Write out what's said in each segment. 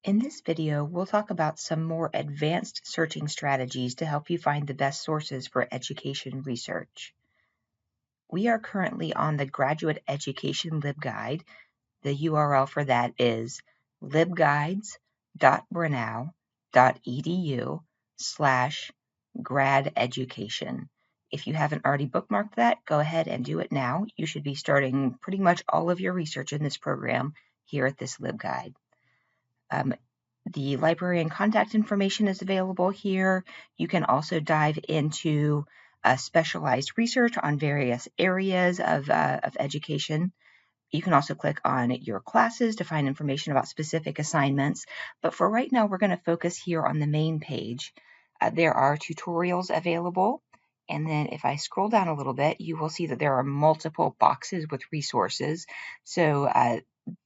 In this video, we'll talk about some more advanced searching strategies to help you find the best sources for education research. We are currently on the Graduate Education LibGuide. The URL for that is libguides.brenau.edu/gradeducation. If you haven't already bookmarked that, go ahead and do it now. You should be starting pretty much all of your research in this program here at this LibGuide. The librarian contact information is available here. You can also dive into specialized research on various areas of education. You can also click on your classes to find information about specific assignments. But for right now, we're going to focus here on the main page. There are tutorials available. And then if I scroll down a little bit, you will see that there are multiple boxes with resources. So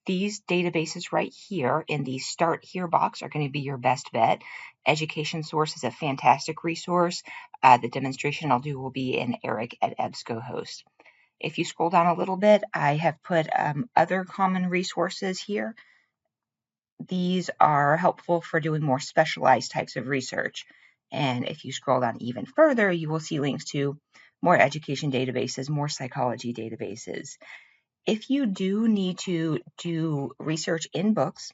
these databases right here in the Start Here box are going to be your best bet. Education Source is a fantastic resource. The demonstration I'll do will be in ERIC at EBSCOhost. If you scroll down a little bit, I have put other common resources here. These are helpful for doing more specialized types of research. And if you scroll down even further, you will see links to more education databases, more psychology databases. If you do need to do research in books,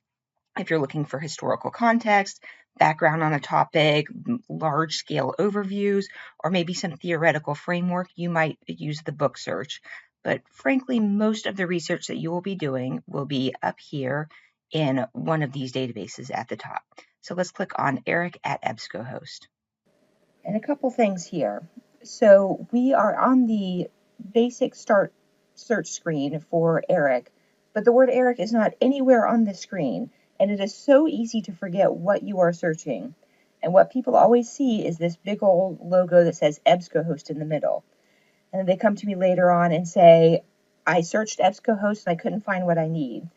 if you're looking for historical context, background on a topic, large-scale overviews, or maybe some theoretical framework, you might use the book search. But frankly, most of the research that you will be doing will be up here in one of these databases at the top. So let's click on ERIC at EBSCOhost. And a couple things here. So we are on the basic start search screen for ERIC, but the word ERIC is not anywhere on the screen, and it is so easy to forget what you are searching. And what people always see is this big old logo that says EBSCOhost in the middle. And then they come to me later on and say, I searched EBSCOhost and I couldn't find what I need.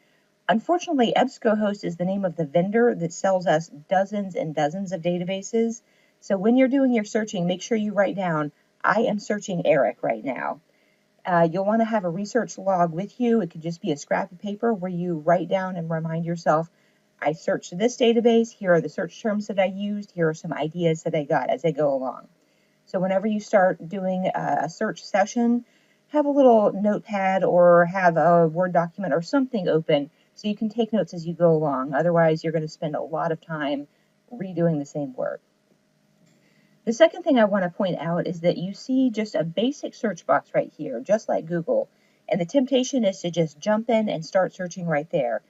Unfortunately, EBSCOhost is the name of the vendor that sells us dozens and dozens of databases. So when you're doing your searching, make sure you write down, I am searching ERIC right now. You'll want to have a research log with you. It could just be a scrap of paper where you write down and remind yourself, I searched this database, here are the search terms that I used, here are some ideas that I got as I go along. So whenever you start doing a search session, have a little notepad or have a Word document or something open so you can take notes as you go along. Otherwise, you're going to spend a lot of time redoing the same work. The second thing I want to point out is that you see just a basic search box right here, just like Google. And the temptation is to just jump in and start searching right there.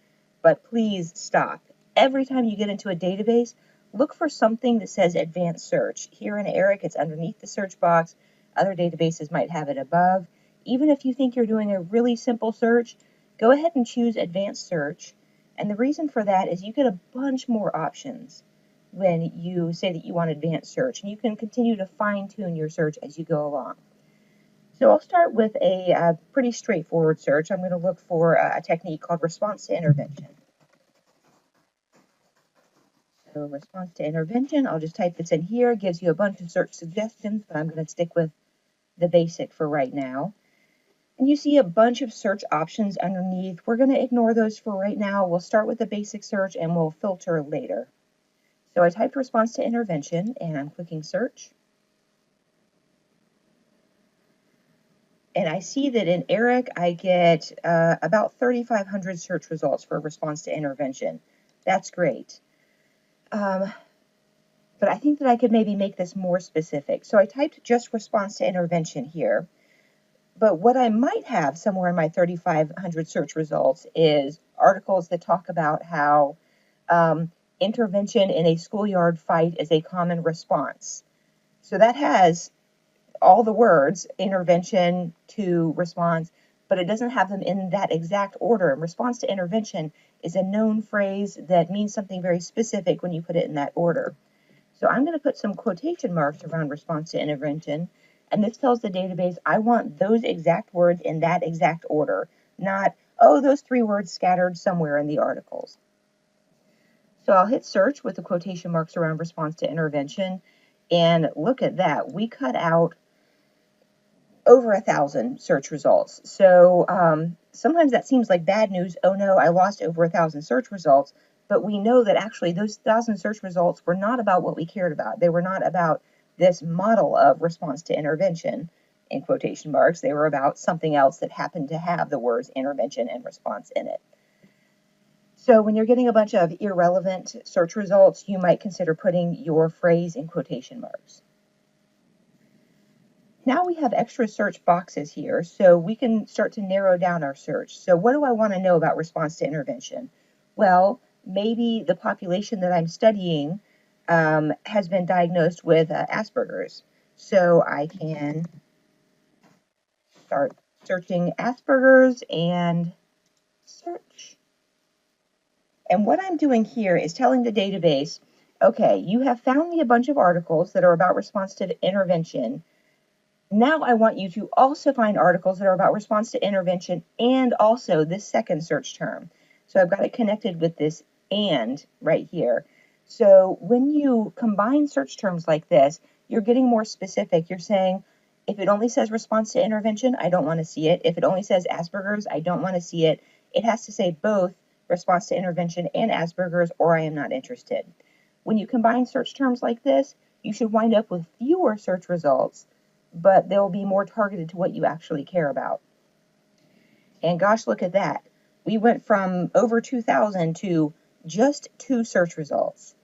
But please stop. Every time you get into a database, look for something that says advanced search. Here in ERIC, it's underneath the search box. Other databases might have it above. Even if you think you're doing a really simple search, go ahead and choose advanced search. And the reason for that is you get a bunch more options when you say that you want advanced search, and you can continue to fine-tune your search as you go along. So I'll start with a pretty straightforward search. I'm going to look for a technique called response to intervention. So response to intervention, I'll just type this in here. It gives you a bunch of search suggestions, but I'm going to stick with the basic for right now. And you see a bunch of search options underneath. We're going to ignore those for right now. We'll start with the basic search and we'll filter later. So I typed response to intervention and I'm clicking search. And I see that in ERIC, I get about 3,500 search results for response to intervention. That's great. But I think that I could maybe make this more specific. So I typed just response to intervention here. But what I might have somewhere in my 3,500 search results is articles that talk about how intervention in a schoolyard fight is a common response. So that has all the words, intervention to response, but it doesn't have them in that exact order. And response to intervention is a known phrase that means something very specific when you put it in that order. So I'm going to put some quotation marks around response to intervention, and this tells the database I want those exact words in that exact order, not, oh, those 3 words scattered somewhere in the articles. So I'll hit search with the quotation marks around response to intervention, and look at that. We cut out over 1,000 search results. So sometimes that seems like bad news. Oh no, I lost over 1,000 search results. but we know that actually those 1,000 search results were not about what we cared about. They were not about this model of response to intervention, in quotation marks. They were about something else that happened to have the words intervention and response in it. So when you're getting a bunch of irrelevant search results, you might consider putting your phrase in quotation marks. Now we have extra search boxes here, so we can start to narrow down our search. So what do I want to know about response to intervention? Well, maybe the population that I'm studying has been diagnosed with Asperger's. So I can start searching Asperger's and search. And what I'm doing here is telling the database, okay, you have found me a bunch of articles that are about response to intervention. Now I want you to also find articles that are about response to intervention and also this second search term. So I've got it connected with this and right here. So when you combine search terms like this, you're getting more specific. You're saying, if it only says response to intervention, I don't want to see it. If it only says Asperger's, I don't want to see it. It has to say both response to intervention and Asperger's, or I am not interested. When you combine search terms like this, you should wind up with fewer search results, but they'll be more targeted to what you actually care about. And gosh, look at that. We went from over 2,000 to just 2 search results.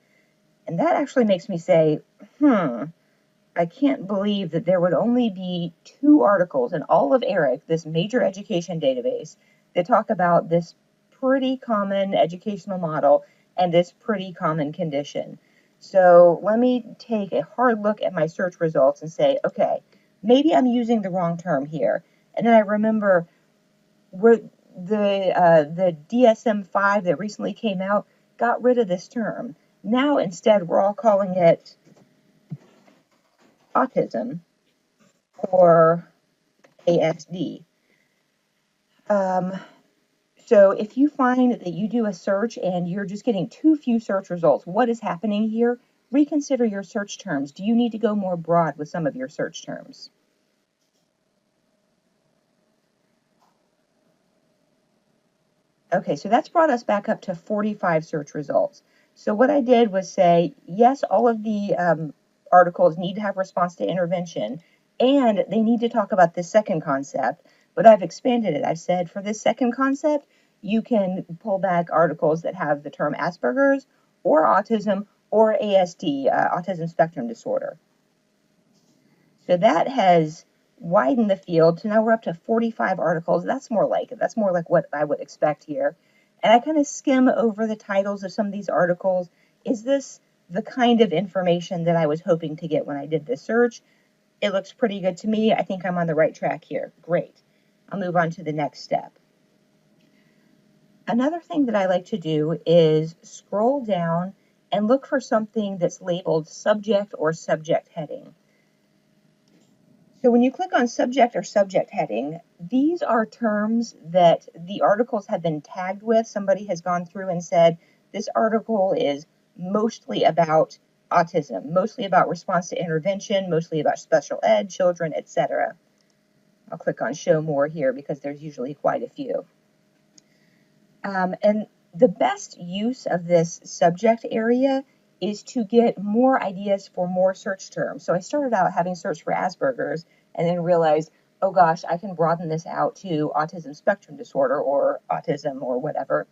And that actually makes me say, I can't believe that there would only be 2 articles in all of ERIC, this major education database, that talk about this pretty common educational model and this pretty common condition. So let me take a hard look at my search results and say, okay, maybe I'm using the wrong term here. And then I remember where the DSM-5 that recently came out got rid of this term. Now instead we're all calling it autism or ASD. So if you find that you do a search and you're just getting too few search results, what is happening here? Reconsider your search terms. Do you need to go more broad with some of your search terms? Okay, so that's brought us back up to 45 search results. So what I did was say, yes, all of the articles need to have response to intervention, and they need to talk about this second concept, but I've expanded it. I've said for this second concept, you can pull back articles that have the term Asperger's or autism or ASD, autism spectrum disorder. So that has widened the field. So now we're up to 45 articles. That's more like what I would expect here. And I kind of skim over the titles of some of these articles. Is this the kind of information that I was hoping to get when I did this search? It looks pretty good to me. I think I'm on the right track here. Great. I'll move on to the next step. Another thing that I like to do is scroll down and look for something that's labeled subject or subject heading. So when you click on subject or subject heading, these are terms that the articles have been tagged with. Somebody has gone through and said, this article is mostly about autism, mostly about response to intervention, mostly about special ed, children, etc. I'll click on show more here because there's usually quite a few. And the best use of this subject area is to get more ideas for more search terms. So I started out having searched for Asperger's and then realized, oh gosh, I can broaden this out to autism spectrum disorder or autism or whatever.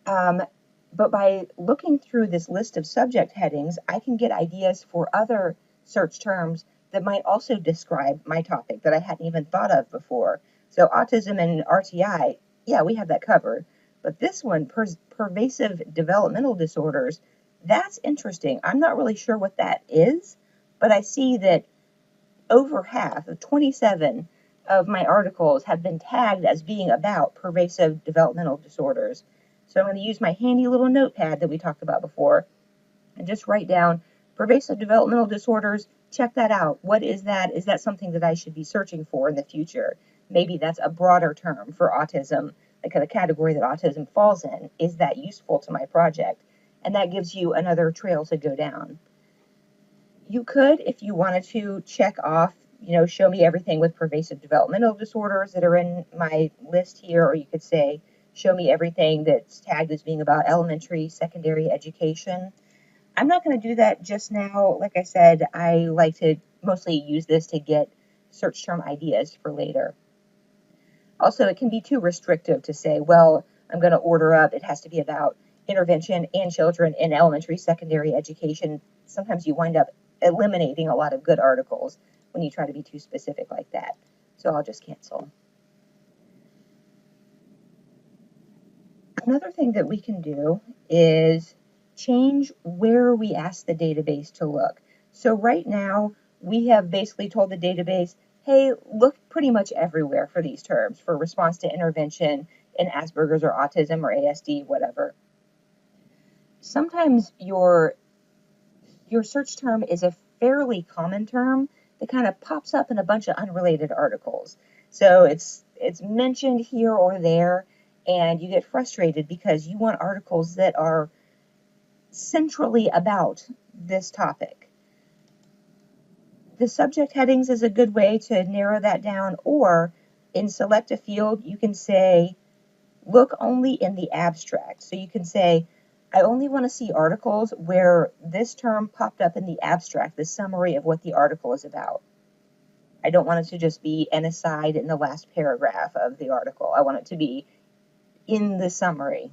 But by looking through this list of subject headings, I can get ideas for other search terms that might also describe my topic that I hadn't even thought of before. So autism and RTI, yeah, we have that covered. But this one, pervasive developmental disorders, that's interesting. I'm not really sure what that is, but I see that over half, 27 of my articles have been tagged as being about pervasive developmental disorders. So I'm going to use my handy little notepad that we talked about before and just write down pervasive developmental disorders. Check that out. What is that? Is that something that I should be searching for in the future? Maybe that's a broader term for autism, like the category that autism falls in. Is that useful to my project? And that gives you another trail to go down. You could, if you wanted to, check off, show me everything with pervasive developmental disorders that are in my list here, or you could say, show me everything that's tagged as being about elementary, secondary education. I'm not going to do that just now. Like I said, I like to mostly use this to get search term ideas for later. Also, it can be too restrictive to say, well, I'm going to order up, it has to be about intervention and children in elementary, secondary education. Sometimes you wind up eliminating a lot of good articles when you try to be too specific like that. So I'll just cancel. Another thing that we can do is change where we ask the database to look. So right now, we have basically told the database, hey, look pretty much everywhere for these terms, for response to intervention in Asperger's or autism or ASD, whatever. Sometimes your search term is a fairly common term that kind of pops up in a bunch of unrelated articles. So it's mentioned here or there, and you get frustrated because you want articles that are centrally about this topic. The subject headings is a good way to narrow that down, or in select a field, you can say, look only in the abstract. So you can say, I only want to see articles where this term popped up in the abstract, the summary of what the article is about. I don't want it to just be an aside in the last paragraph of the article. I want it to be in the summary.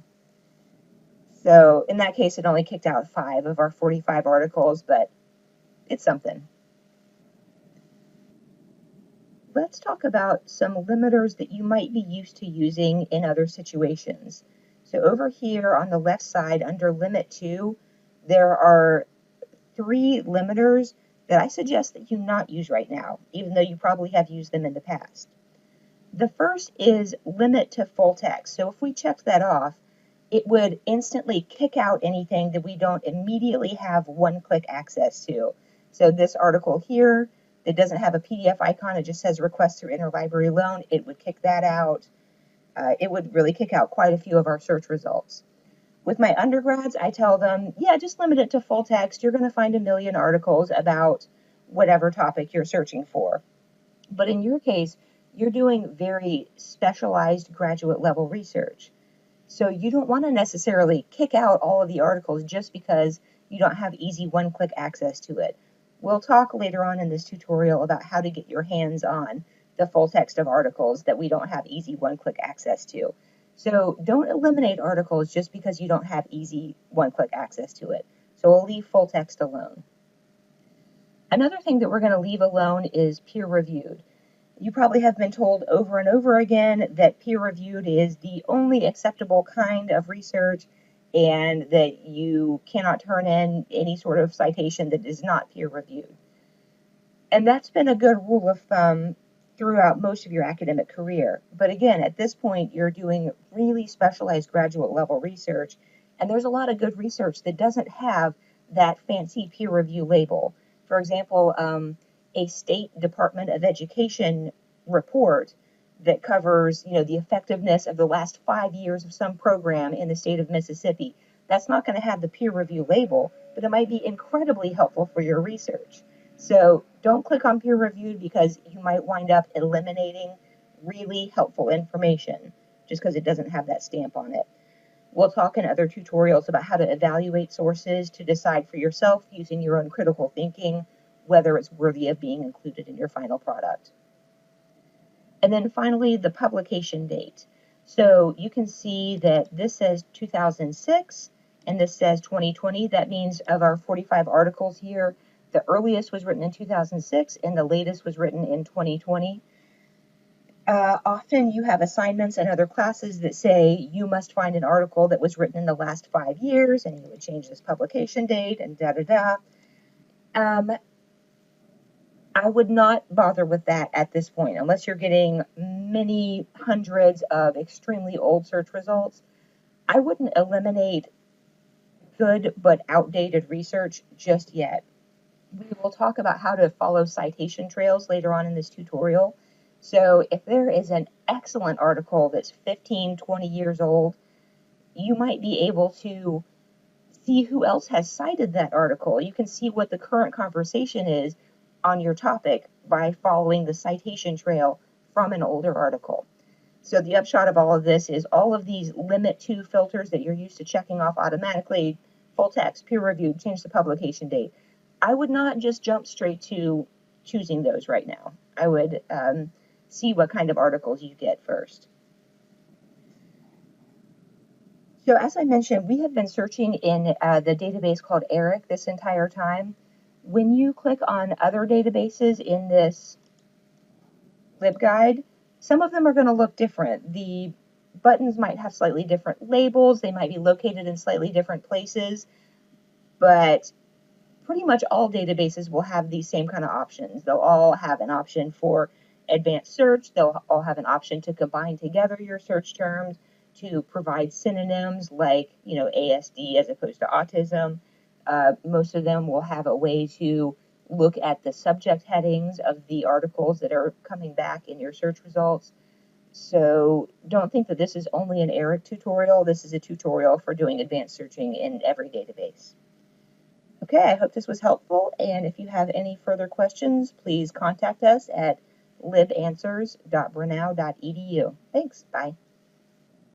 So in that case, it only kicked out 5 of our 45 articles, but it's something. Let's talk about some limiters that you might be used to using in other situations. So over here on the left side under limit 2, there are 3 limiters that I suggest that you not use right now, even though you probably have used them in the past. The first is limit to full text. So if we checked that off, it would instantly kick out anything that we don't immediately have one-click access to. So this article here that doesn't have a PDF icon, it just says request through interlibrary loan, it would kick that out. It would really kick out quite a few of our search results. With my undergrads, I tell them, yeah, just limit it to full text. You're going to find a million articles about whatever topic you're searching for. But in your case, you're doing very specialized graduate level research. So you don't want to necessarily kick out all of the articles just because you don't have easy one-click access to it. We'll talk later on in this tutorial about how to get your hands on the full text of articles that we don't have easy one-click access to. So don't eliminate articles just because you don't have easy one-click access to it. So we'll leave full text alone. Another thing that we're going to leave alone is peer-reviewed. You probably have been told over and over again that peer-reviewed is the only acceptable kind of research and that you cannot turn in any sort of citation that is not peer-reviewed. And that's been a good rule of thumb throughout most of your academic career. But again, at this point, you're doing really specialized graduate level research, and there's a lot of good research that doesn't have that fancy peer review label. For example, a state Department of Education report that covers, the effectiveness of the last 5 years of some program in the state of Mississippi. That's not going to have the peer review label, but it might be incredibly helpful for your research. So don't click on peer reviewed because you might wind up eliminating really helpful information just because it doesn't have that stamp on it. We'll talk in other tutorials about how to evaluate sources to decide for yourself using your own critical thinking whether it's worthy of being included in your final product. And then finally, the publication date. So you can see that this says 2006 and this says 2020. That means of our 45 articles here, the earliest was written in 2006 and the latest was written in 2020. Often you have assignments in other classes that say you must find an article that was written in the last 5 years and you would change this publication date and da-da-da. I would not bother with that at this point unless you're getting many hundreds of extremely old search results. I wouldn't eliminate good but outdated research just yet. We will talk about how to follow citation trails later on in this tutorial. So if there is an excellent article that's 15, 20 years old, you might be able to see who else has cited that article. You can see what the current conversation is on your topic by following the citation trail from an older article. So the upshot of all of this is all of these limit to filters that you're used to checking off automatically, full text, peer reviewed, change the publication date. I would not just jump straight to choosing those right now. I would see what kind of articles you get first. So as I mentioned, we have been searching in the database called ERIC this entire time. When you click on other databases in this LibGuide, some of them are going to look different. The buttons might have slightly different labels. They might be located in slightly different places, but pretty much all databases will have these same kind of options. They'll all have an option for advanced search. They'll all have an option to combine together your search terms, to provide synonyms like, ASD as opposed to autism. Most of them will have a way to look at the subject headings of the articles that are coming back in your search results. So don't think that this is only an ERIC tutorial. This is a tutorial for doing advanced searching in every database. Okay, I hope this was helpful, and if you have any further questions, please contact us at libanswers.brenau.edu. Thanks, bye.